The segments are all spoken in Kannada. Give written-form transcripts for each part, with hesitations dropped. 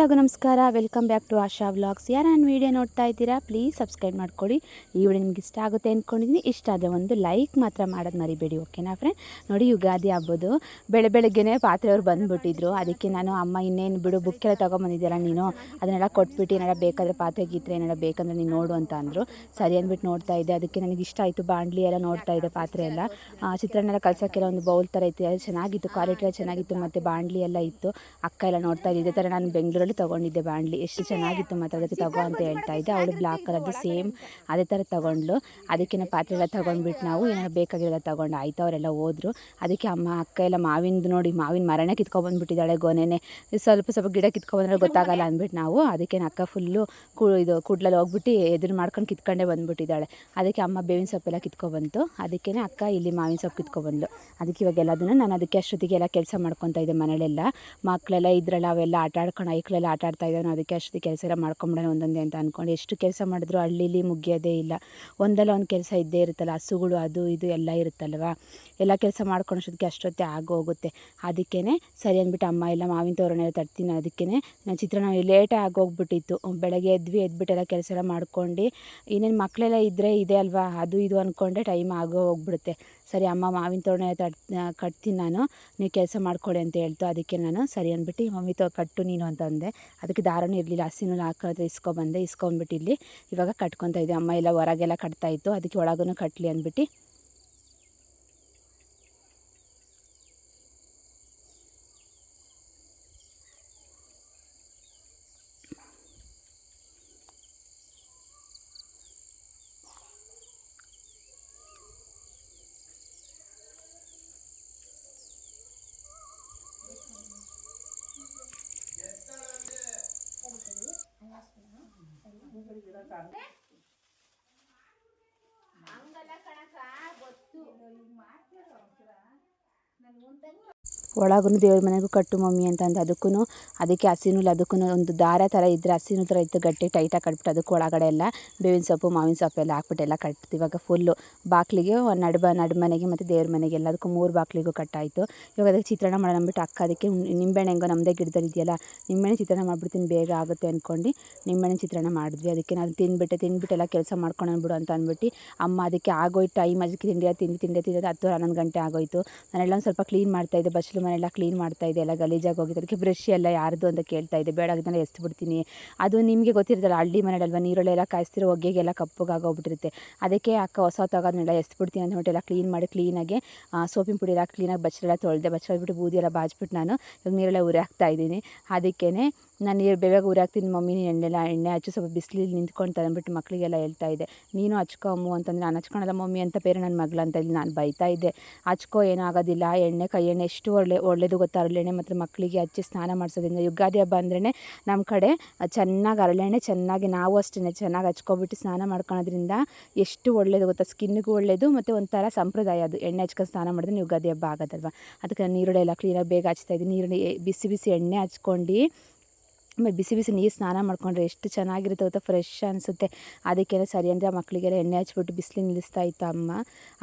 ಎಲ್ಲರಿಗೂ ನಮಸ್ಕಾರ. Welcome back to Asha vlogs. ಯಾರು ನನ್ನ ವೀಡಿಯೋ ನೋಡ್ತಾ ಇದ್ದೀರಾ ಪ್ಲೀಸ್ ಸಬ್ಸ್ಕ್ರೈಬ್ ಮಾಡ್ಕೊಳ್ಳಿ. ಈ ವಿಡಿಯೋ ನಿಮ್ಗೆ ಇಷ್ಟ ಆಗುತ್ತೆ ಅಂದ್ಕೊಂಡಿದ್ದೀನಿ. ಇಷ್ಟ ಆದರೆ ಒಂದು ಲೈಕ್ ಮಾತ್ರ ಮಾಡೋದು ಮರಿಬೇಡಿ, ಓಕೆನಾ ಫ್ರೆಂಡ್? ನೋಡಿ, ಯುಗಾದಿ ಹಬ್ಬದು ಬೆಳಗ್ಗೆನೇ ಪಾತ್ರೆಯವ್ರು ಬಂದುಬಿಟ್ಟಿದ್ರು. ಅದಕ್ಕೆ ನಾನು ಅಮ್ಮ ಇನ್ನೇನು ಬಿಡು ಬುಕ್ಕೆಲ್ಲ ತೊಗೊಂಬಂದಿದ್ದೀರ ನೀನು, ಅದನ್ನೆಲ್ಲ ಕೊಟ್ಬಿಟ್ಟು ಏನಾರ ಬೇಕಾದರೆ ಪಾತ್ರೆ ಗೀತ್ರೆ ಏನಾರ ಬೇಕಂದ್ರೆ ನೀನು ನೋಡು ಅಂತ ಅಂದರು. ಸರಿ ಅಂದ್ಬಿಟ್ಟು ನೋಡ್ತಾ ಇದ್ದೆ. ಅದಕ್ಕೆ ನನಗೆ ಇಷ್ಟ ಆಯಿತು. ಬಾಣಲಿ ಎಲ್ಲ ನೋಡ್ತಾ ಇದ್ದೆ, ಪಾತ್ರೆ ಎಲ್ಲ ಚಿತ್ರಾನ್ನ ಎಲ್ಲ ಕಳ್ಸೋಕ್ಕೆಲ್ಲ ಒಂದು ಬೌಲ್ ಥರ ಇತ್ತು. ಅದು ಚೆನ್ನಾಗಿತ್ತು, ಕ್ವಾಲಿಟಿ ಎಲ್ಲ ಚೆನ್ನಾಗಿತ್ತು. ಮತ್ತು ಬಾಣಲಿ ಎಲ್ಲ ಇತ್ತು. ಅಕ್ಕ ಎಲ್ಲ ನೋಡ್ತಾ ಇದ್ದೆ. ಇದೇ ಥರ ನಾನು ಬೆಂಗಳೂರಲ್ಲಿ ತೊಗೊಂಡಿದ್ದೆ ಬಾಣಲಿ. ಎಷ್ಟು ಚೆನ್ನಾಗಿತ್ತು, ಮತ್ತು ಅದಕ್ಕೆ ತಗೋ ಅಂತ ಹೇಳ್ತಾ ಇದ್ದೆ. ಅವಳು ಬ್ಲ್ಯಾಕ್ ಕಲರ್ದು ಸೇಮ್ ಅದೇ ಥರ ತೊಗೊಂಡ್ಲು. ಅದಕ್ಕೆ ಪಾತ್ರೆ ಎಲ್ಲ ತೊಗೊಂಡ್ಬಿಟ್ಟು ನಾವು ಏನಾರು ಬೇಕಾಗಿರೋಲ್ಲ ತೊಗೊಂಡು ಆಯ್ತು. ಅವರೆಲ್ಲ ಹೋದ್ರು. ಅದಕ್ಕೆ ಅಕ್ಕ ಎಲ್ಲ ಮಾವಿಂದು ನೋಡಿ, ಮಾವಿನ ಮರನೇ ಕಿತ್ಕೊಬಂದ್ಬಿಟ್ಟಿದ್ದಾಳೆ. ಗೊನೆನೇ ಸ್ವಲ್ಪ ಗಿಡ ಕಿತ್ಕೊಬಂದ್ರೆ ಗೊತ್ತಾಗಲ್ಲ ಅಂದ್ಬಿಟ್ಟು ನಾವು ಅದಕ್ಕೆ ಅಕ್ಕ ಫುಲ್ಲು ಇದು ಕೂಡ್ಲಲ್ಲಿ ಹೋಗ್ಬಿಟ್ಟು ಎದುರು ಮಾಡ್ಕೊಂಡು ಕಿತ್ಕೊಂಡೇ ಬಂದುಬಿಟ್ಟಿದ್ದಾಳೆ. ಅದಕ್ಕೆ ಅಮ್ಮ ಬೇವಿನ ಸೊಪ್ಪೆಲ್ಲ ಕಿತ್ಕೊಬಂತು. ಅದಕ್ಕೇ ಅಕ್ಕ ಇಲ್ಲಿ ಮಾವಿನ ಸೊಪ್ಪು ಕಿತ್ಕೊಬಂದ್ಲು. ಅದಕ್ಕೆ ಇವಾಗ ಎಲ್ಲದನ್ನು ನಾನು ಅದಕ್ಕೆ ಅಷ್ಟೊತ್ತಿಗೆ ಎಲ್ಲ ಕೆಲಸ ಮಾಡ್ಕೊತಾ ಇದ್ದೆ. ಮನೇಲೆಲ್ಲ ಮಕ್ಕಳೆಲ್ಲ ಇದ್ರಲ್ಲ, ಅವೆಲ್ಲ ಆಟಾಡ್ಕೊಂಡು ಐಕ್ಳೆಲ್ಲ ಆಟಾಡ್ತಾ ಇದ್ದಾವೆ. ಅದಕ್ಕೆ ಅಷ್ಟೊತ್ತಿಗೆ ಕೆಲಸ ಎಲ್ಲ ಮಾಡ್ಕೊಂಬಿಡೋಣ ಒಂದೊಂದೇ ಅಂತ ಅಂದ್ಕೊಂಡು ಎಷ್ಟು ಕೆಲಸ ಮಾಡಿದ್ರು ಹಳ್ಳಿಲಿ ಮುಗಿಯೋದೇ ಇಲ್ಲ. ಒಂದಲ್ಲ ಒಂದು ಕೆಲಸ ಇದ್ದೇ ಇರುತ್ತಲ್ಲ, ಹಸುಗಳು ಅದು ಇದು ಎಲ್ಲ ಇರುತ್ತಲ್ವ. ಎಲ್ಲ ಕೆಲಸ ಮಾಡ್ಕೊಂಡಷ್ಟೊತ್ತಿಗೆ ಅಷ್ಟೊತ್ತೇ ಆಗೋಗುತ್ತೆ. ಅದಕ್ಕೇ ಸರಿ ಅಂದ್ಬಿಟ್ಟು ಅಮ್ಮ ಎಲ್ಲ ಮಾವಿನ ತೋರಣ ತರ್ತೀನಿ. ಅದಕ್ಕೇ ಚಿತ್ರಾನ್ನ ಲೇಟಾಗಿ ಆಗೋಗ್ಬಿಟ್ಟಿತ್ತು. ಬೆಳಗ್ಗೆ ಎದ್ಬಿಟ್ಟು ಎಲ್ಲ ಕೆಲಸ ಎಲ್ಲ ಮಾಡ್ಕೊಂಡು ಇನ್ನೇನು ಮಕ್ಕಳೆಲ್ಲ ಇದ್ದರೆ ಇದೆ ಅಲ್ವಾ, ಅದು ಇದು ಅಂದ್ಕೊಂಡೆ ಟೈಮ್ ಹೋಗ್ಬಿಡುತ್ತೆ. ಸರಿ ಅಮ್ಮ ಮಾವಿನ ತೋರಣ ಕಟ್ತೀನಿ ನಾನು, ನೀವು ಕೆಲಸ ಮಾಡ್ಕೊಳ್ಳಿ ಅಂತ ಹೇಳ್ತು. ಅದಕ್ಕೆ ನಾನು ಸರಿ ಅಂದ್ಬಿಟ್ಟು ಮಮ್ಮಿ ಕಟ್ಟು ನೀನು ಅಂತ ಅಂದೆ. ಅದಕ್ಕೆ ದಾರನೂ ಇರಲಿಲ್ಲ, ಹಸಿನೂ ಹಾಕೋದ್ರೆ ಇಸ್ಕೊಂಬಿಟ್ಟು ಇಲ್ಲಿ ಇವಾಗ ಕಟ್ಕೊತಾ ಇದ್ದೆ. ಅಮ್ಮ ಎಲ್ಲ ಹೊರಗೆಲ್ಲ ಕಟ್ತಾಯಿತ್ತು. ಅದಕ್ಕೆ ಒಳಗೂ ಕಟ್ಟಲಿ ಅಂದ್ಬಿಟ್ಟು ಒಳಗೂ ದೇವ್ರ ಮನೆಗೂ ಕಟ್ಟು ಮಮ್ಮಿ ಅಂತಂದು ಅದಕ್ಕೆ ಹಸಿನೂಲು ಅದಕ್ಕೂ ಒಂದು ದಾರ ಥರ ಇದ್ದರೆ ಹಸಿನೂ ಥರ ಇತ್ತು, ಗಟ್ಟಿ ಟೈಟಾಗಿ ಕಟ್ಬಿಟ್ಟು ಅದಕ್ಕೆ ಒಳಗಡೆ ಎಲ್ಲ ಬೇವಿನ ಸೊಪ್ಪು ಮಾವಿನ ಸೊಪ್ಪು ಎಲ್ಲ ಹಾಕ್ಬಿಟ್ಟು ಎಲ್ಲ ಕಟ್ತೀವಿ. ಇವಾಗ ಫುಲ್ಲು ಬಾಗಿಲಿಗೆ ನಡುಮನೆಗೆ ಮತ್ತು ದೇವ್ರ ಮನೆಗೆ ಎಲ್ಲದಕ್ಕೂ 3 ಬಾಗಿಲಿಗೂ ಕಟ್ಟಾಯಿತು. ಇವಾಗ ಅದಕ್ಕೆ ಚಿತ್ರಾನ್ನ ಮಾಡೋಣ ಅಂದ್ಬಿಟ್ಟು ಅಕ್ಕ ಅದಕ್ಕೆ ನಿಂಬೆಹಣ್ಣು ಹೆಂಗೋ ನಮ್ಮದೇ ಗಿಡದಲ್ಲಿ ಇದೆಯಲ್ಲ, ನಿಂಬೆಹಣ್ಣು ಚಿತ್ರಾನ್ನ ಮಾಡಿಬಿಡ್ತೀನಿ ಬೇಗ ಆಗುತ್ತೆ ಅಂದ್ಕೊಂಡು ನಿಂಬೆಹಣ್ಣು ಚಿತ್ರಾನ್ನ ಮಾಡಿದ್ವಿ. ಅದಕ್ಕೆ ನಾನು ತಿಂದ್ಬಿಟ್ಟು ಎಲ್ಲ ಕೆಲಸ ಮಾಡ್ಕೊಂಡು ಬಿಡು ಅಂತ ಅಂದ್ಬಿಟ್ಟು ಅಮ್ಮ ಅದಕ್ಕೆ ಆಗೋಯ್ತು ಟೈಮ್. ಅದಕ್ಕೆ ತಿಂಡಿ 10-11 ಗಂಟೆ ಆಗೋಯಿತು. ನಾನೆಲ್ಲ ಒಂದು ಸ್ವಲ್ಪ ಕ್ಲೀನ್ ಮಾಡ್ತಾಯಿದ್ದೆ, ಬಚ್ಚಲು ಮನೆಯೆಲ್ಲ ಕ್ಲೀನ್ ಮಾಡ್ತಾಯಿದ್ದೆ. ಎಲ್ಲ ಗಲೀಜಾಗಿ ಹೋಗಿದ್ದು. ಅದಕ್ಕೆ ಬ್ರಷ್ ಎಲ್ಲ ಯಾರ್ದು ಅಂತ ಕೇಳ್ತಾಯಿದ್ದೆ. ಬೇಡ ಅದನ್ನೆಲ್ಲ ಎಸ್ಬಿಡ್ತೀನಿ. ಅದು ನಿಮಗೆ ಗೊತ್ತಿರ್ತಲ್ಲ, ಹಳ್ಳಿ ಮನೆಯಲ್ವ ನೀರೊಳ್ಳೆಲ್ಲ ಕಾಯಿಸ್ತಿರೋ ಹೊಗೆಗೆಲ್ಲ ಕಪ್ಪಗಾಗೋಗ್ಬಿಟ್ಟಿರುತ್ತೆ. ಅದಕ್ಕೆ ಅಕ್ಕ ಹೊಸ ತಗೋದನ್ನೆಲ್ಲ ಎಸ್ಬಿಡ್ತೀನಿ ಅಂದ್ಬಿಟ್ಟು ಎಲ್ಲ ಕ್ಲೀನ್ ಮಾಡಿ ಕ್ಲೀನಾಗಿ ಸೋಪಿನ ಪುಡಿ ಎಲ್ಲ ಕ್ಲೀನಾಗಿ ಬಚ್ಚಲೆಲ್ಲ ತೊಳೆದ್ಬಿಟ್ಟು ಬೂದಿ ಎಲ್ಲ ಬಾಚ್ಬಿಟ್ಟು ನಾನು ಇವಾಗ ನೀರೆಲ್ಲ ಉರಿ ಹಾಕ್ತಾಯಿದ್ದೀನಿ. ಅದಕ್ಕೇ ನಾನು ಬೇಗ ಉರಿ ಹಾಕ್ತೀನಿ ಮಮ್ಮಿ, ಎಣ್ಣೆ ಹಚ್ಚು, ಸ್ವಲ್ಪ ಬಿಸಿಲಲ್ಲಿ ನಿಂತ್ಕೊಂಡು ಅಂದ್ಬಿಟ್ಟು ಮಕ್ಕಳಿಗೆಲ್ಲ ಹೇಳ್ತಾ ಇದ್ದೆ. ನೀನು ಹಚ್ಕೊ ಅಮ್ಮು ಅಂತಂದರೆ ನಾನು ಹಚ್ಕೊಳಲ್ಲ ಮಮ್ಮಿ ಅಂತ ಬೇರೆ ನನ್ನ ಮಗಳು ಅಂತ ಇಲ್ಲಿ ನಾನು ಬೈತಾ ಇದ್ದೆ. ಹಚ್ಕೋ ಏನಾಗೋದಿಲ್ಲ, ಕೈ ಎಣ್ಣೆ ಎಷ್ಟು ಒಳ್ಳೆಯದು ಗೊತ್ತಾ. ಹರಳೆಣ್ಣೆ ಮತ್ತು ಮಕ್ಕಳಿಗೆ ಹಚ್ಚಿ ಸ್ನಾನ ಮಾಡಿಸೋದ್ರಿಂದ ಯುಗಾದಿ ಹಬ್ಬ ಅಂದ್ರೇ ನಮ್ಮ ಕಡೆ ಚೆನ್ನಾಗಿ ಹರಳೆಣ್ಣೆ ಚೆನ್ನಾಗಿ ನಾವು ಅಷ್ಟೇ ಚೆನ್ನಾಗಿ ಹಚ್ಕೊಬಿಟ್ಟು ಸ್ನಾನ ಮಾಡ್ಕೊಳೋದ್ರಿಂದ ಎಷ್ಟು ಒಳ್ಳೆಯದು ಗೊತ್ತಾ. ಸ್ಕಿನ್ನಿಗೂ ಒಳ್ಳೆಯದು ಮತ್ತು ಒಂಥರ ಸಂಪ್ರದಾಯ ಅದು. ಎಣ್ಣೆ ಹಚ್ಕೊಂಡು ಸ್ನಾನ ಮಾಡಿದ್ರೆ ಯುಗಾದಿ ಹಬ್ಬ ಆಗೋದಲ್ವ. ಅದಕ್ಕೆ ನಾನು ನೀರುಳ್ಳಿ ಎಲ್ಲ ಕ್ಲೀನಾಗಿ ಬೇಗ ಹಚ್ತಾಯಿದ್ದೀನಿ. ನೀರುಳ್ಳಿ ಬಿಸಿ ಎಣ್ಣೆ ಹಚ್ಕೊಂಡು ಆಮೇಲೆ ಬಿಸಿ ನೀರು ಸ್ನಾನ ಮಾಡ್ಕೊಂಡ್ರೆ ಎಷ್ಟು ಚೆನ್ನಾಗಿರುತ್ತೆ ಗೊತ್ತಾ, ಫ್ರೆಶ್ ಅನಿಸುತ್ತೆ. ಅದಕ್ಕೆ ಸರಿ ಅಂದರೆ ಮಕ್ಕಳಿಗೆಲ್ಲ ಎಣ್ಣೆ ಹಚ್ಬಿಟ್ಟು ಬಿಸಿಲಿಗೆ ನಿಲ್ಲಿಸ್ತಾ ಇತ್ತು ಅಮ್ಮ.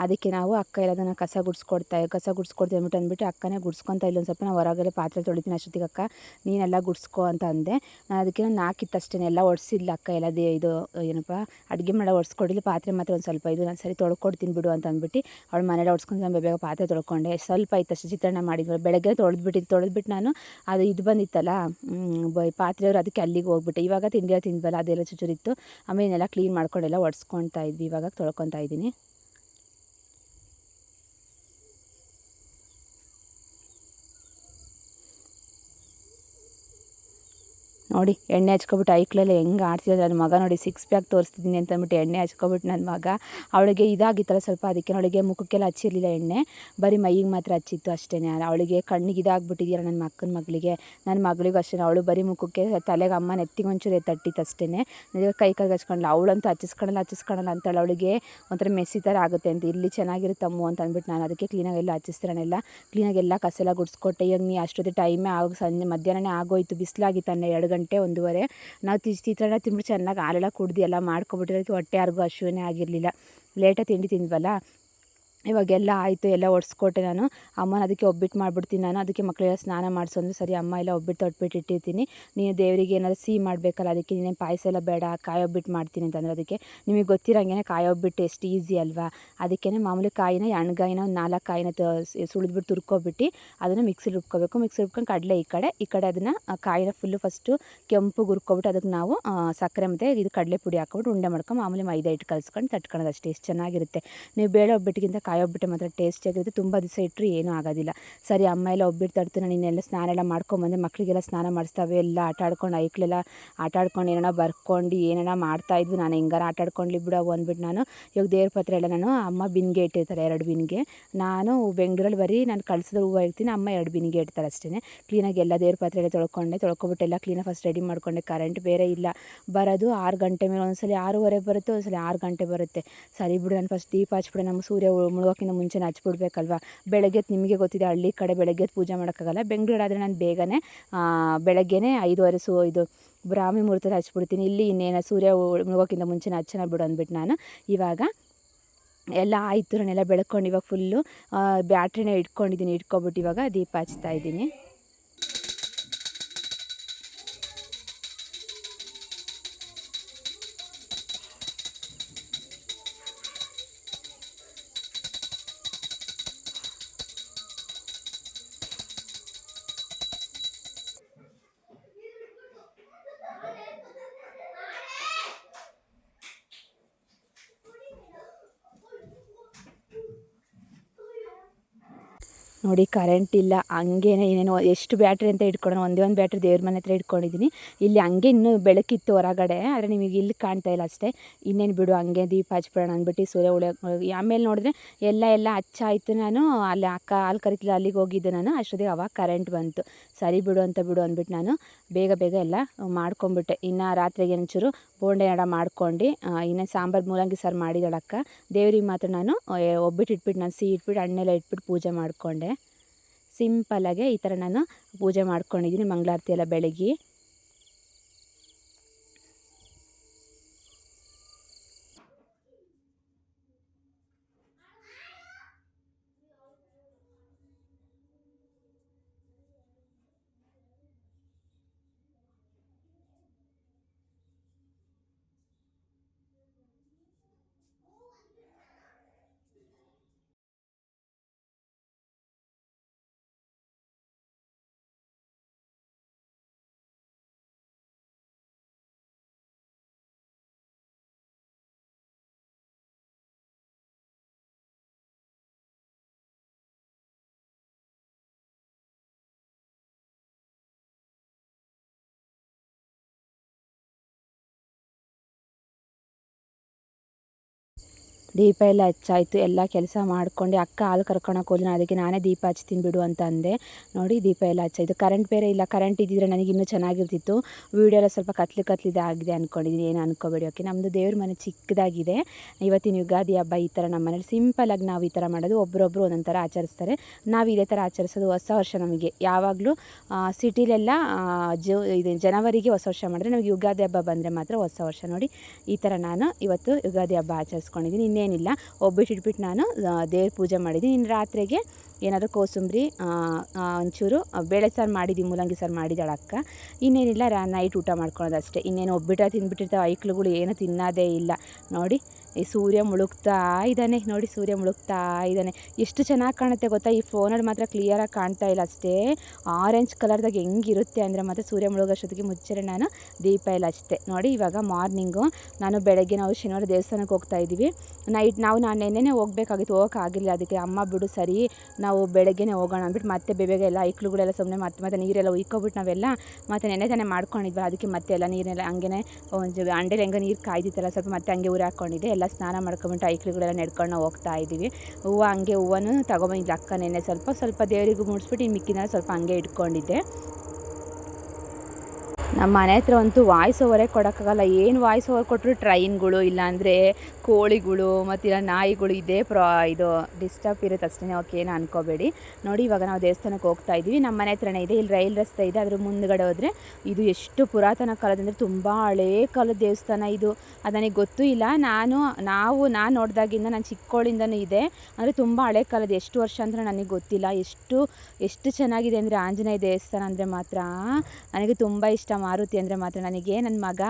ಅದಕ್ಕೆ ನಾವು ಅಕ್ಕ ಎಲ್ಲದನ್ನು ಕಸ ಗುಡಿಸ್ಕೊಡ್ತೀವಿ ಅಂದ್ಬಿಟ್ಟು ಅಕ್ಕನೇ ಗುಡಿಸ್ಕೊತಾ ಇಲ್ಲ. ಒಂದು ಸ್ವಲ್ಪ ನಾವು ಹೊರಗಡೆ ಪಾತ್ರೆ ತೊಳಿತೀನಿ ಅಷ್ಟೊತ್ತಿಗೆ ಅಕ್ಕ ನೀನೆಲ್ಲ ಗುಡಿಸ್ಕೊ ಅಂತ ಅಂದೆ. ನಾನು ಅದಕ್ಕೆ ನಾಕಿತ್ತು ಅಷ್ಟೇ, ಎಲ್ಲ ಒಡಿಸಿಲ್ಲ ಅಕ್ಕ. ಎಲ್ಲ ಇದು ಏನಪ್ಪ ಅಡುಗೆ ಮಾಡೋ ಒಡಿಸ್ಕೊಡಿಲ್ಲ. ಪಾತ್ರೆ ಮಾತ್ರ ಒಂದು ಸ್ವಲ್ಪ ಇದು ನಾನು ಸರಿ ತೊಳ್ಕೊಡ್ತೀನಿ ಬಿಡು ಅಂತ ಅಂದ್ಬಿಟ್ಟು ಅವಳು ಮನೇಲಿ ಒಡ್ಸ್ಕೊಂಡು ನಾನು ಬೇಗ ಪಾತ್ರೆ ತೊಳ್ಕೊಂಡೆ. ಸ್ವಲ್ಪ ಇತ್ತು ಅಷ್ಟೇ. ಚಿತ್ರಾನ್ನ ಮಾಡಿದ್ವಿ ಬೆಳಗ್ಗೆ ತೊಳೆದ್ಬಿಟ್ಟು ನಾನು ಅದು ಇದು ಬಂದಿತ್ತಲ್ಲ ಪಾತ್ರೆಯವರು, ಅದಕ್ಕೆ ಅಲ್ಲಿಗೆ ಹೋಗ್ಬಿಟ್ಟೆ. ಇವಾಗ ತಿಂದ್ವಲ್ಲ ಅದೆಲ್ಲ ಚುಚುರಿತ್ತು. ಆಮೇಲೆಲ್ಲ ಕ್ಲೀನ್ ಮಾಡ್ಕೊಂಡೆಲ್ಲ ಒಡ್ಸ್ಕೊತಾ ಇದ್ವಿ. ಇವಾಗ ತೊಳ್ಕೊತಾ ಇದ್ದೀನಿ. ನೋಡಿ ಎಣ್ಣೆ ಹಚ್ಕೊಬಿಟ್ಟು ಐಕ್ಳೆಲ್ಲ ಹೆಂಗೆ ಆಡ್ತಿದ್ದಾರೆ. ನನ್ನ ಮಗ ನೋಡಿ 6 ಪ್ಯಾಕ್ ತೋರಿಸ್ತಿದ್ದೀನಿ ಅಂತಂದ್ಬಿಟ್ಟು ಎಣ್ಣೆ ಹಚ್ಕೊಬಿಟ್ಟು ನನ್ನ ಮಗ ಅವಳಿಗೆ ಇದಾಗಿತ್ತಲ್ಲ ಸ್ವಲ್ಪ, ಅದಕ್ಕೆ ಅವಳಿಗೆ ಮುಖಕ್ಕೆಲ್ಲ ಹಚ್ಚಿರಲಿಲ್ಲ ಎಣ್ಣೆ, ಬರೀ ಮೈಗೆ ಮಾತ್ರ ಹಚ್ಚಿತ್ತು ಅಷ್ಟೇ. ಅವಳಿಗೆ ಕಣ್ಣಿಗೆ ಇದಾಗ್ಬಿಟ್ಟಿದ್ದೀರ ನನ್ನ ಮಗನಿಗೆ. ನನ್ನ ಮಗಳಿಗೂ ಅಷ್ಟೇ, ಅವಳು ಬರೀ ಮುಖಕ್ಕೆ ತಲೆಗೆ ಅಮ್ಮ ನೆತ್ತಿಗೆ ಒಂಚೂರು ತಟ್ಟಿತ್ತು ಅಷ್ಟೇ. ಕೈಗೆ ಹಚ್ಕೊಂಡ್ಲ. ಅವಳಂತೂ ಹಚ್ಚಿಸ್ಕೊಳ್ಳಲ್ಲ ಅಂತಾಳೆ. ಅವಳಿಗೆ ಒಂಥರ ಮೆಸ್ಸಿ ಥರ ಆಗುತ್ತೆ ಅಂತ. ಇಲ್ಲಿ ಚೆನ್ನಾಗಿರುತ್ತಮ್ಮು ಅಂತ ಅಂದ್ಬಿಟ್ಟು ನಾನು ಅದಕ್ಕೆ ಕ್ಲೀನಾಗಿ ಎಲ್ಲ ಹಚ್ಚಿಸ್ತಾನೆಲ್ಲ ಕ್ಲೀನಾಗಿ ಎಲ್ಲ ಕಸ ಎಲ್ಲ ಗುಡಿಸ್ಕೊಟ್ಟೆ. ಇವಾಗ ನೀ ಅಷ್ಟೊತ್ತಿಗೆ ಟೈಮೇ ಮಧ್ಯಾಹ್ನನೇ ಆಗೋಯ್ತು. ಬಿಸಿಲಾಗಿತ್ತು 2 ಗಂಟೆ 1:30. ನಾವು ಚಿತ್ರಾನ್ನ ತಿಂದ್ಬಿಟ್ಟು ಚೆನ್ನಾಗಿ ಹಾಲೆಲ್ಲ ಕುಡ್ದು ಎಲ್ಲ ಮಾಡ್ಕೊಬಿಟ್ಟಿರೋದಕ್ಕೆ ಹೊಟ್ಟೆ ಯಾರಿಗೂ ಹಸಿವೇ ಆಗಿರಲಿಲ್ಲ. ಲೇಟಾಗಿ ತಿಂಡಿ ತಿಂದ್ವಲ್ಲ. ಇವಾಗೆಲ್ಲ ಆಯಿತು, ಎಲ್ಲ ಒಡ್ಸ್ಕೊಟ್ಟೆ ನಾನು. ಅಮ್ಮನ ಅದಕ್ಕೆ ಒಬ್ಬಿಟ್ಟು ಮಾಡಿಬಿಡ್ತೀನಿ ನಾನು. ಅದಕ್ಕೆ ಮಕ್ಕಳೆಲ್ಲ ಸ್ನಾನ ಮಾಡಿಸು ಅಂದ್ರೆ ಸರಿ ಅಮ್ಮ ಎಲ್ಲ ಒಬ್ಬಿಟ್ಟು ತೊಟ್ಬಿಟ್ಟು ಇಟ್ಟಿರ್ತೀನಿ, ನೀನು ದೇವರಿಗೆ ಏನಾದ್ರು ಸಿಹಿ ಮಾಡಬೇಕಲ್ಲ, ಅದಕ್ಕೆ ನೀನೇನು ಪಾಯಸ ಎಲ್ಲ ಬೇಡ ಕಾಯಿ ಒಬ್ಬಿಟ್ಟು ಮಾಡ್ತೀನಿ ಅಂತಂದ್ರೆ, ಅದಕ್ಕೆ ನಿಮಗೆ ಗೊತ್ತಿರೋಂಗೆ ಕಾಯಿ ಒಬ್ಬಿಟ್ಟು ಎಷ್ಟು ಈಸಿ ಅಲ್ವಾ. ಅದಕ್ಕೇ ಮಾಮೂಲಿ ಕಾಯಿನ ಎಣ್ಗಾಯಿನ ಒಂದು 4 ಕಾಯಿನ ಸುಳಿದ್ಬಿಟ್ಟು ತುರ್ಕೊಬಿಟ್ಟು ಅದನ್ನು ಮಿಕ್ಸಿಲಿ ರುಬ್ಕೋಬೇಕು. ಮಿಕ್ಸಿ ರುಬ್ಕೊಂಡು ಕಡಲೆ ಈ ಕಡೆ ಅದನ್ನು ಕಾಯಿನ ಫುಲ್ಲು ಫಸ್ಟು ಕೆಂಪು ಹುರ್ಕೊಬಿಟ್ಟು ಅದಕ್ಕೆ ನಾವು ಸಕ್ಕರೆ ಮತ್ತು ಇದು ಕಡಲೆ ಪುಡಿ ಹಾಕ್ಬಿಟ್ಟು ಉಂಡೆ ಮಾಡ್ಕೊಂಡು ಮಾಮೂಲಿ ಮೈದಾ ಹಿಟ್ಟು ಕಲಿಸ್ಕೊಂಡು ತಟ್ಕೊಳ್ಳೋದು ಅಷ್ಟೇ. ಎಷ್ಟು ಚೆನ್ನಾಗಿರುತ್ತೆ. ನೀವು ಬೇಳೆ ಒಬ್ಬಿಟ್ಟಿಗಿಂತ ಕಾಯಿ ಒಬ್ಬಿಟ್ಟು ಮಾತ್ರ ಟೇಸ್ಟಿಯಾಗಿರುತ್ತೆ. ತುಂಬ ದಿವಸ ಇಟ್ಟರು ಏನೂ ಆಗೋದಿಲ್ಲ. ಸರಿ ಅಮ್ಮ ಎಲ್ಲ ಒಬ್ಬಿಟ್ಟು ತಡ್ತೀನಿ, ನೀನೆಲ್ಲ ಸ್ನಾನ ಎಲ್ಲ ಮಾಡ್ಕೊಂಬಂದೆ, ಮಕ್ಕಳಿಗೆಲ್ಲ ಸ್ನಾನ ಮಾಡಿಸ್ತಾವೆ, ಎಲ್ಲ ಆಟ ಆಡ್ಕೊಂಡು ಐಕ್ಳೆಲ್ಲ ಆಟ ಆಡ್ಕೊಂಡು ಏನಾರ ಬರ್ಕೊಂಡು ಏನಾರ ಮಾಡ್ತಾಯಿದ್ವಿ. ನಾನು ಹೆಂಗಾರ ಆಟ ಆಡ್ಕೊಂಡು ಬಿಡವು ಅಂದ್ಬಿಟ್ಟು ನಾನು ಇವಾಗ ದೇವ್ರ ಪತ್ರೆ ಎಲ್ಲ ನಾನು ಅಮ್ಮ ಬಿನ್ಗೆ ಇಟ್ಟಿರ್ತಾರೆ 2 ಬಿನ್ಗೆ. ನಾನು ಬೆಂಗಳೂರಲ್ಲಿ ಬರೀ ನಾನು ಕಳ್ಸಿದ್ರೆ ಹೂವು ಇರ್ತೀನಿ, ಅಮ್ಮ 2 ಬಿನ್ಗೆ ಇಡ್ತಾರೆ ಅಷ್ಟೇ. ಕ್ಲೀನಾಗಿ ಎಲ್ಲ ದೇವ್ರ ಪಾತ್ರೆ ಎಲ್ಲ ತೊಳ್ಕೊಬಿಟ್ಟು ಎಲ್ಲ ಕ್ಲೀನಾಗಿ ಫಸ್ಟ್ ರೆಡಿ ಮಾಡಿಕೊಂಡೆ. ಕರೆಂಟ್ ಬೇರೆ ಇಲ್ಲ, ಬರೋದು 6 ಗಂಟೆ ಮೇಲೆ, ಒಂದ್ಸಲ 6:15 ಬರುತ್ತೆ, ಒಂದ್ಸಲ 6 ಗಂಟೆ ಬರುತ್ತೆ. ಸರಿ ಬಿಡು ನಾನು ಫಸ್ಟ್ ದೀಪ ಹಚ್ಬಿಡು, ನಮ್ಮ ಸೂರ್ಯ ಮುಳುಗೋಕ್ಕಿಂತ ಮುಂಚೆನೇ ಹಚ್ಬಿಡ್ಬೇಕಲ್ವ. ಬೆಳಗ್ಗೆ ನಿಮಗೆ ಗೊತ್ತಿದೆ ಹಳ್ಳಿ ಕಡೆ ಬೆಳಗ್ಗೆ ಪೂಜೆ ಮಾಡೋಕ್ಕಾಗಲ್ಲ. ಬೆಂಗಳೂರಾದರೆ ನಾನು ಬೇಗನೆ ಬೆಳಗ್ಗೆನೇ 5:15 ಇದು ಬ್ರಾಹ್ಮಿ ಮುಹೂರ್ತದಲ್ಲಿ ಹಚ್ಬಿಡ್ತೀನಿ. ಇಲ್ಲಿ ಇನ್ನೇನು ಸೂರ್ಯ ಮುಳುಗೋಕ್ಕಿಂತ ಮುಂಚೆನೇ ಹಚ್ಚೋಣ ಬಿಡು ಅಂದ್ಬಿಟ್ಟು ನಾನು ಇವಾಗ ಎಲ್ಲ ಆಯಿತು. ನಾನೆಲ್ಲ ಬೆಳ್ಕೊಂಡು ಇವಾಗ ಫುಲ್ಲು ಬ್ಯಾಟ್ರಿನ ಇಟ್ಕೊಬಿಟ್ಟು ಇವಾಗ ದೀಪ ಹಚ್ತಾಯಿದ್ದೀನಿ. ನೋಡಿ ಕರೆಂಟ್ ಇಲ್ಲ, ಹಂಗೇನೆ ಏನೇನೋ ಎಷ್ಟು ಬ್ಯಾಟ್ರಿ ಅಂತ ಇಟ್ಕೊಂಡು ಒಂದೇ ಒಂದು ಬ್ಯಾಟ್ರಿ ದೇವ್ರ ಮನೆ ಹತ್ರ ಇಟ್ಕೊಂಡಿದ್ದೀನಿ. ಇಲ್ಲಿ ಹಂಗೆ ಇನ್ನೂ ಬೆಳಕಿತ್ತು ಹೊರಗಡೆ, ಆದರೆ ನಿಮಗೆ ಇಲ್ಲಿ ಕಾಣ್ತಾ ಇಲ್ಲ ಅಷ್ಟೇ. ಇನ್ನೇನು ಬಿಡು ಹಂಗೆ ದೀಪ ಹಚ್ಬಿಡೋಣ ಅಂದ್ಬಿಟ್ಟು ಸೂರ್ಯ ಆಮೇಲೆ ನೋಡಿದ್ರೆ ಎಲ್ಲ ಹಚ್ಚಾಯಿತು. ನಾನು ಅಲ್ಲಿ ಅಕ್ಕ ಹಾಲು ಕರಿತಿಲ್ಲ, ಅಲ್ಲಿಗೆ ಹೋಗಿದ್ದೆ ನಾನು. ಅಷ್ಟೊತ್ತಿಗೆ ಅವಾಗ ಕರೆಂಟ್ ಬಂತು. ಸರಿ ಬಿಡು ಅಂದ್ಬಿಟ್ಟು ನಾನು ಬೇಗ ಎಲ್ಲ ಮಾಡ್ಕೊಂಬಿಟ್ಟೆ. ಇನ್ನು ರಾತ್ರಿಗೆ ಒಂಚೂರು ಬೋಂಡೆ ಎಡ ಮಾಡ್ಕೊಂಡು ಇನ್ನು ಸಾಂಬಾರು ಮೂಲಂಗಿ ಸಾರು ಮಾಡಿದಳಕ್ಕ. ದೇವ್ರಿಗೆ ಮಾತ್ರ ನಾನು ಒಬ್ಬಿಟ್ಟು ನಾನು ಸಿಹಿ ಇಟ್ಬಿಟ್ಟು ಹಣ್ಣೆಲ್ಲ ಇಟ್ಬಿಟ್ಟು ಪೂಜೆ ಮಾಡಿಕೊಂಡೆ. ಸಿಂಪಲ್ಲಾಗೆ ಈ ಥರ ನಾನು ಪೂಜೆ ಮಾಡ್ಕೊಂಡಿದ್ದೀನಿ. ಮಂಗಳಾರತಿ ಎಲ್ಲ ಬೆಳಗ್ಗೆ ದೀಪ ಎಲ್ಲ ಹಚ್ಚಾಯಿತು. ಎಲ್ಲ ಕೆಲಸ ಮಾಡ್ಕೊಂಡು ಅಕ್ಕ ಹಾಲು ಕರ್ಕೊಳಕ್ಕೆ ಹೋದ್ಲು, ಅದಕ್ಕೆ ನಾನೇ ದೀಪ ಹಚ್ತೀನಿ ಬಿಡು ಅಂತ ಅಂದೆ. ನೋಡಿ ದೀಪ ಎಲ್ಲ ಹಚ್ಚಾಯಿತು. ಕರೆಂಟ್ ಬೇರೆ ಇಲ್ಲ, ಕರೆಂಟ್ ಇದ್ದಿದ್ರೆ ನನಗೆ ಇನ್ನೂ ಚೆನ್ನಾಗಿರ್ತಿತ್ತು. ವೀಡಿಯೋ ಎಲ್ಲ ಸ್ವಲ್ಪ ಕತ್ಲಿದೆ ಆಗಿದೆ ಅಂದ್ಕೊಂಡಿದ್ದೀನಿ, ಏನು ಅಂದ್ಕೋಬೇಡಿ. ಓಕೆ, ನಮ್ಮದು ದೇವ್ರ ಮನೆ ಚಿಕ್ಕದಾಗಿದೆ. ಇವತ್ತಿನ ಯುಗಾದಿ ಹಬ್ಬ ಈ ಥರ ನಮ್ಮ ಮನೇಲಿ ಸಿಂಪಲಾಗಿ ನಾವು ಈ ಥರ ಮಾಡೋದು. ಒಬ್ಬರೊಬ್ಬರು ಒಂದೊಂದು ಥರ ಆಚರಿಸ್ತಾರೆ, ನಾವು ಇದೇ ಥರ ಆಚರಿಸೋದು. ಹೊಸ ವರ್ಷ ನಮಗೆ ಯಾವಾಗಲೂ ಸಿಟಿಲೆಲ್ಲ ಇದು ಜನವರಿಗೆ ಹೊಸ ವರ್ಷ ಮಾಡಿದ್ರೆ, ನಮಗೆ ಯುಗಾದಿ ಹಬ್ಬ ಬಂದರೆ ಮಾತ್ರ ಹೊಸ ವರ್ಷ. ನೋಡಿ ಈ ಥರ ನಾನು ಇವತ್ತು ಯುಗಾದಿ ಹಬ್ಬ ಆಚರಿಸ್ಕೊಂಡಿದ್ದೀನಿ. ಇನ್ನೇನಿಲ್ಲ, ಒಬ್ಬಿಟ್ಟು ನಾನು ದೇವ್ರ ಪೂಜೆ ಮಾಡಿದ್ದೀನಿ. ಇನ್ನು ರಾತ್ರಿಗೆ ಏನಾದರೂ ಕೋಸಂಬರಿ ಒಂಚೂರು ಬೇಳೆ ಸಾರು ಮಾಡಿದ್ದೀವಿ, ಮೂಲಂಗಿ ಸಾರು ಮಾಡಿದ್ದಾಳೆ ಅಕ್ಕ. ಇನ್ನೇನಿಲ್ಲ, ನೈಟ್ ಊಟ ಮಾಡ್ಕೊಳ್ಳೋದು ಅಷ್ಟೇ. ಇನ್ನೇನು ಒಬ್ಬಿಟ್ಟು ತಿಂದ್ಬಿಟ್ಟಿರ್ತಾವೆ ಐಕ್ಳುಗಳು, ಏನು ತಿನ್ನೋದೇ ಇಲ್ಲ. ನೋಡಿ ಈ ಸೂರ್ಯ ಮುಳುಗ್ತಾ ಇದ್ದಾನೆ, ನೋಡಿ ಸೂರ್ಯ ಮುಳುಗ್ತಾ ಇದ್ದಾನೆ. ಎಷ್ಟು ಚೆನ್ನಾಗಿ ಕಾಣುತ್ತೆ ಗೊತ್ತಾ. ಈ ಫೋನಲ್ಲಿ ಮಾತ್ರ ಕ್ಲಿಯರಾಗಿ ಕಾಣ್ತಾ ಇಲ್ಲ ಅಷ್ಟೇ. ಆರೆಂಜ್ ಕಲರ್ದಾಗ ಹೆಂಗಿರುತ್ತೆ ಅಂದರೆ ಮಾತ್ರ ಸೂರ್ಯ ಮುಳುಗೋಷ್ಟೊತ್ತಿಗೆ ಮುಚ್ಚರೆ ನಾನು ದೀಪ ಎಲ್ಲ ಹಚ್ತೆ. ನೋಡಿ ಇವಾಗ ಮಾರ್ನಿಂಗು ನಾನು ಬೆಳಗ್ಗೆ ನಾವು ಶನಿವಾರ ದೇವಸ್ಥಾನಕ್ಕೆ ಹೋಗ್ತಾ ಇದ್ದೀವಿ. ನಾನು ನೆನ್ನೆನೇ ಹೋಗ್ಬೇಕಾಗಿತ್ತು, ಹೋಗೋಕ್ಕಾಗಿಲ್ಲ. ಅದಕ್ಕೆ ಅಮ್ಮ ಬಿಡು ಸರಿ ನಾವು ಬೆಳಗ್ಗೆನೇ ಹೋಗೋಣ ಅಂದ್ಬಿಟ್ಟು ಮತ್ತೆ ಬೇಗ ಎಲ್ಲ ಐಕ್ಳುಗಳೆಲ್ಲ ಸುಮ್ಮನೆ ಮತ್ತೆ ನೀರೆಲ್ಲ ಉಯ್ಕೊಬಿಟ್ಟು ನಾವೆಲ್ಲ ಮತ್ತೆ ನೆನೆ ತಾನೇ ಮಾಡ್ಕೊಂಡಿದ್ವಿ. ಅದಕ್ಕೆ ಮತ್ತೆ ಎಲ್ಲ ನೀರೆಲ್ಲ ಹಂಗೆ ಒಂದು ಅಂಡೇಲಿ ಹೆಂಗೆ ನೀರು ಕಾಯ್ದಿತ್ತಲ್ಲ ಸ್ವಲ್ಪ ಮತ್ತೆ ಹಂಗೆ ಊರು ಹಾಕ್ಕೊಂಡಿದ್ದೆ. ಎಲ್ಲ ಸ್ನಾನ ಮಾಡ್ಕೊಂಬಿಟ್ಟು ಐಕ್ಳುಗಳೆಲ್ಲ ನಡ್ಕೊಂಡು ಹೋಗ್ತಾ ಇದ್ದೀವಿ. ಹೂವನ್ನು ತೊಗೊಂಬಂದಿದ್ದು ಅಕ್ಕ ನೆನ್ನೆ ಸ್ವಲ್ಪ ದೇವರಿಗೂ ಮುಡಿಸ್ಬಿಟ್ಟು ಇನ್ನು ಮಿಕ್ಕಿನ ಸ್ವಲ್ಪ ಹಂಗೆ ಇಟ್ಕೊಂಡಿದ್ದೆ. ನಮ್ಮ ಮನೆ ಹತ್ರ ಅಂತೂ ವಾಯ್ಸ್ ಓವರೇ ಕೊಡೋಕ್ಕಾಗಲ್ಲ. ಏನು ವಾಯ್ಸ್ ಓವರ್ ಕೊಟ್ಟರು ಟ್ರೈನ್ಗಳು, ಇಲ್ಲಾಂದರೆ ಕೋಳಿಗಳು, ಮತ್ತಿಲ್ಲ ನಾಯಿಗಳು, ಇದೇ ಇದು ಡಿಸ್ಟರ್ಬ್ ಇರುತ್ತೆ ಅಷ್ಟೇ. ಓಕೆ, ಏನು ಅನ್ಕೋಬೇಡಿ. ನೋಡಿ, ಇವಾಗ ನಾವು ದೇವಸ್ಥಾನಕ್ಕೆ ಹೋಗ್ತಾ ಇದ್ದೀವಿ. ನಮ್ಮ ಮನೆ ಹತ್ರನೇ ಇದೆ, ಇಲ್ಲಿ ರೈಲ್ ರಸ್ತೆ ಇದೆ, ಅದ್ರ ಮುಂದ್ಗಡೆ ಹೋದರೆ ಇದು ಎಷ್ಟು ಪುರಾತನ ಕಾಲದಂದರೆ ತುಂಬ ಹಳೇ ಕಾಲದ ದೇವಸ್ಥಾನ ಇದು. ಅದು ನನಗೆ ಗೊತ್ತೂ ಇಲ್ಲ. ನಾನು ನೋಡಿದಾಗಿಂದ ನಾನು ಚಿಕ್ಕವಳಿಂದನೂ ಇದೆ, ಅಂದರೆ ತುಂಬ ಹಳೆ ಕಾಲದ. ಎಷ್ಟು ವರ್ಷ ಅಂದರೆ ನನಗೆ ಗೊತ್ತಿಲ್ಲ. ಎಷ್ಟು ಚೆನ್ನಾಗಿದೆ ಅಂದರೆ ಆಂಜನೇಯ ದೇವಸ್ಥಾನ ಅಂದರೆ ಮಾತ್ರ ನನಗೆ ತುಂಬ ಇಷ್ಟ. ಮಾರುತಿ ಅಂದರೆ ಮಾತ್ರ ನನಗೆ ನನ್ನ ಮಗ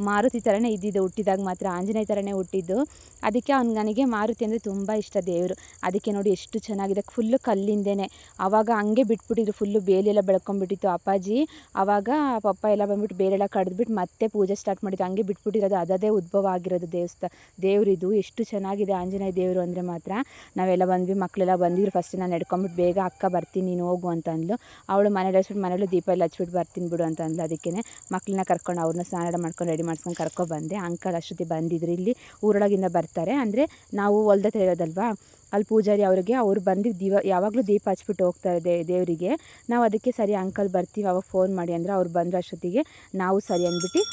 ಮಾರುತಿ ಥರನೇ ಇದ್ದಿದ್ದು. ಹುಟ್ಟಿದಾಗ ಮಾತ್ರ ಆಂಜನೇಯ ಥರನೇ ಹುಟ್ಟಿದ್ದು. ಅದಕ್ಕೆ ನನಗೆ ಮಾರುತಿ ಅಂದರೆ ತುಂಬ ಇಷ್ಟ ದೇವರು. ಅದಕ್ಕೆ ನೋಡಿ ಎಷ್ಟು ಚೆನ್ನಾಗಿದೆ, ಫುಲ್ಲು ಕಲ್ಲಿಂದೇನೆ. ಆವಾಗ ಹಂಗೆ ಬಿಟ್ಬಿಟ್ಟಿದ್ರು, ಫುಲ್ಲು ಬೇಲೆಲ್ಲ ಬೆಳ್ಕೊಂಡ್ಬಿಟ್ಟಿತ್ತು ಅಪ್ಪಾಜಿ. ಆವಾಗ ಪಪ್ಪ ಎಲ್ಲ ಬಂದುಬಿಟ್ಟು ಬೇರೆಲ್ಲ ಕಡ್ದುಬಿಟ್ಟು ಮತ್ತೆ ಪೂಜೆ ಸ್ಟಾರ್ಟ್ ಮಾಡಿದ್ದು. ಹಂಗೆ ಬಿಟ್ಬಿಟ್ಟಿರೋದು, ಅದೇ ಉದ್ಭವ ಆಗಿರೋದು ದೇವರಿದು. ಎಷ್ಟು ಚೆನ್ನಾಗಿದೆ ಆಂಜನೇಯ ದೇವರು ಅಂದರೆ ಮಾತ್ರ. ನಾವೆಲ್ಲ ಬಂದ್ವಿ, ಮಕ್ಕಳೆಲ್ಲ ಬಂದಿದ್ರು. ಫಸ್ಟ್ ನಾನು ನಡ್ಕೊಂಬಿಟ್ಟು ಬೇಗ ಅಕ್ಕ ಬರ್ತೀನಿ ನೀನು ಹೋಗು ಅಂತ ಅಂದ್ಲು. ಅವಳು ಮನೇಲಿ ಹಚ್ಬಿಟ್ಟು ಮನೇಲಿ ದೀಪ ಎಲ್ಲ ಹಚ್ಬಿಟ್ಟು ಬರ್ತೀನಿ ಬಿಡು ಅಂತ ಅಂದ್ಲು. ಅದಕ್ಕೆ ಮಕ್ಕಳನ್ನ ಕರ್ಕೊಂಡು ಅವ್ರನ್ನ ಸ್ನಾನ ಮಾಡ್ಕೊಂಡು ರೆಡಿ ಮಾಡ್ಸ್ಕೊಂಡು ಕರ್ಕೊಬಂದೆ. ಅಂಕಲ್ ಅಷ್ಟೊತ್ತಿಗೆ ಬಂದಿದ್ರು. ಇಲ್ಲಿ ಊರೊಳಗಿಂದ ಬರ್ತಾರೆ, ಅಂದರೆ ನಾವು ಹೊಲ್ದ ಹತ್ರ ಇರೋದಲ್ವಾ, ಅಲ್ಲಿ ಪೂಜಾರಿ ಅವ್ರು ಬಂದು ಯಾವಾಗಲೂ ದೀಪ ಹಚ್ಬಿಟ್ಟು ಹೋಗ್ತಾರೆ ದೇವರಿಗೆ. ನಾವು ಅದಕ್ಕೆ ಸರಿ ಅಂಕಲ್ ಬರ್ತೀವಿ ಅವಾಗ ಫೋನ್ ಮಾಡಿ ಅಂದರೆ ಅವ್ರು ಬಂದರು. ಅಷ್ಟೊತ್ತಿಗೆ ನಾವು ಸರಿ ಅಂದ್ಬಿಟ್ಟು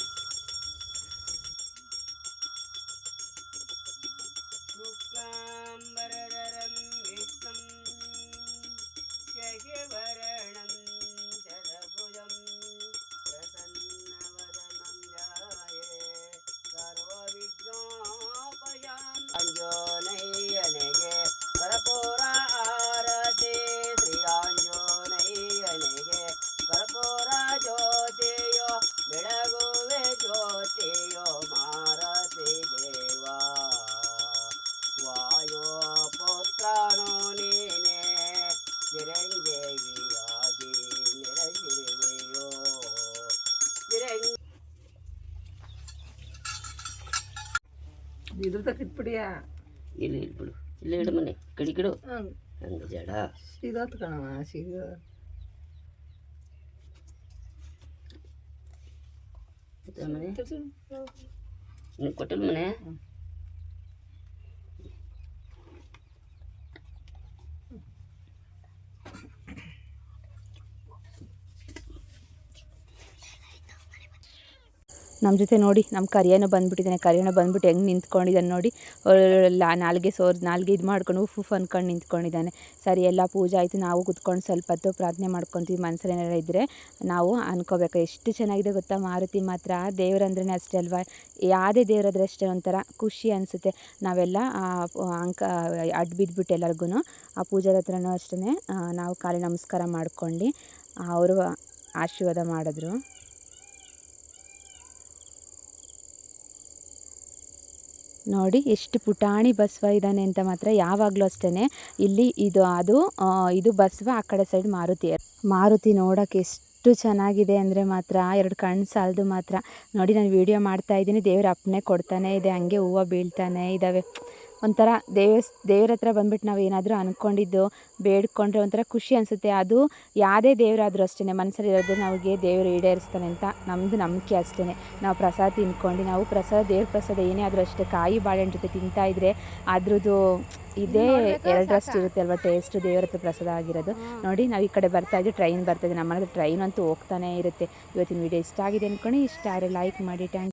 ಇದ್ರ ತಕ್ಕಿಟ್ಬಿಡಿಯಾ ಇಲ್ಲಿ ಇಟ್ಬಿಡು, ಇಲ್ಲೇ ಇಡು ಮನೆ ಕಡಿಕಿಡು. ಹಂಗೆ ಜಡ ಸೀದಾತ್ ಕಣವ, ಸೀದಾ ಮನೆ ನೀನು ಕೊಟ್ಟಿಲ್ಲ ಮನೆ. ನಮ್ಮ ಜೊತೆ ನೋಡಿ ನಮ್ಮ ಕರಿಯನೂ ಬಂದುಬಿಟ್ಟಿದ್ದಾನೆ. ಕರಿಯನ ಬಂದುಬಿಟ್ಟು ಹೆಂಗೆ ನಿಂತ್ಕೊಂಡಿದ್ದಾನೆ ನೋಡಿ, ನಾಲ್ಗೆ ಇದು ಮಾಡ್ಕೊಂಡು ಉಫ್ ಅಂದ್ಕೊಂಡು ನಿಂತ್ಕೊಂಡಿದ್ದಾನೆ. ಸರಿ, ಎಲ್ಲ ಪೂಜೆ ಆಯಿತು. ನಾವು ಕೂತ್ಕೊಂಡು ಸ್ವಲ್ಪ ಹೊತ್ತು ಪ್ರಾರ್ಥನೆ ಮಾಡ್ಕೊತೀವಿ. ಮನಸ್ಸಲ್ಲಿ ಏನಾರ ಇದ್ದರೆ ನಾವು ಅನ್ಕೋಬೇಕು. ಎಷ್ಟು ಚೆನ್ನಾಗಿದೆ ಗೊತ್ತಾ ಮಾರುತಿ ಮಾತ್ರ. ದೇವರಂದ್ರೇ ಅಷ್ಟೇ ಅಲ್ವಾ, ಯಾವುದೇ ದೇವರಾದ್ರೆ ಅಷ್ಟೇ ಒಂಥರ ಖುಷಿ ಅನಿಸುತ್ತೆ. ನಾವೆಲ್ಲ ಅಡ್ಡ ಬಿದ್ದುಬಿಟ್ಟು ಎಲ್ಲರಿಗೂ ಆ ಪೂಜಾರ ಹತ್ರನೂ ಅಷ್ಟೇ ನಾವು ಕಾಲಿ ನಮಸ್ಕಾರ ಮಾಡ್ಕೊಂಡು ಅವರು ಆಶೀರ್ವಾದ ಮಾಡಿದ್ರು. ನೋಡಿ ಎಷ್ಟು ಪುಟಾಣಿ ಬಸವ ಇದ್ದಾನೆ ಅಂತ ಮಾತ್ರ. ಯಾವಾಗಲೂ ಅಷ್ಟೇ ಇಲ್ಲಿ ಇದು ಬಸವ, ಆ ಕಡೆ ಸೈಡ್ ಮಾರುತಿ ನೋಡೋಕ್ಕೆ ಎಷ್ಟು ಚೆನ್ನಾಗಿದೆ ಅಂದರೆ ಮಾತ್ರ ಎರಡು ಕಣ್ಣು ಸಾಲದು ಮಾತ್ರ. ನೋಡಿ, ನಾನು ವೀಡಿಯೋ ಮಾಡ್ತಾಯಿದ್ದೀನಿ, ದೇವ್ರ ಅಪ್ಪಣೆ ಕೊಡ್ತಾನೆ ಇದೆ, ಹಂಗೆ ಹೂವು ಬೀಳ್ತಾನೆ ಇದ್ದಾವೆ. ಒಂಥರ ದೇವ್ರ ಹತ್ರ ಬಂದುಬಿಟ್ಟು ನಾವು ಏನಾದರೂ ಅಂದ್ಕೊಂಡಿದ್ದು ಬೇಡ್ಕೊಂಡ್ರೆ ಒಂಥರ ಖುಷಿ ಅನಿಸುತ್ತೆ. ಅದು ಯಾವುದೇ ದೇವರಾದರೂ ಅಷ್ಟೇ, ಮನಸ್ಸಲ್ಲಿ ಇರೋದು ನಮಗೆ ದೇವರು ಈಡೇರಿಸ್ತಾನೆ ಅಂತ ನಮ್ಮದು ನಂಬಿಕೆ ಅಷ್ಟೇ. ನಾವು ಪ್ರಸಾದ ತಿನ್ಕೊಂಡು, ನಾವು ದೇವ್ರ ಪ್ರಸಾದ ಏನೇ ಆದರೂ ಅಷ್ಟೇ, ಕಾಯಿ ಬಾಳೆಹಣ್ಣು ಜೊತೆ ತಿಂತಾಯಿದ್ರೆ ಅದ್ರದ್ದು ಇದೇ ಎರಡರಷ್ಟು ಇರುತ್ತೆ ಅಲ್ವಾ ಟೇಸ್ಟು, ದೇವರ ಹತ್ರ ಪ್ರಸಾದ ಆಗಿರೋದು. ನೋಡಿ, ನಾವು ಈ ಕಡೆ ಬರ್ತಾಯಿದ್ವಿ, ಟ್ರೈನ್ ಬರ್ತಾಯಿದ್ವಿ. ನಮ್ಮ ಮನೆ ಟ್ರೈನ್ ಅಂತೂ ಹೋಗ್ತಾನೆ ಇರುತ್ತೆ. ಇವತ್ತಿನ ವೀಡಿಯೋ ಇಷ್ಟ ಆಗಿದೆ ಅಂದ್ಕೊಂಡು, ಇಷ್ಟ ಆದರೆ ಲೈಕ್ ಮಾಡಿ. Thank you.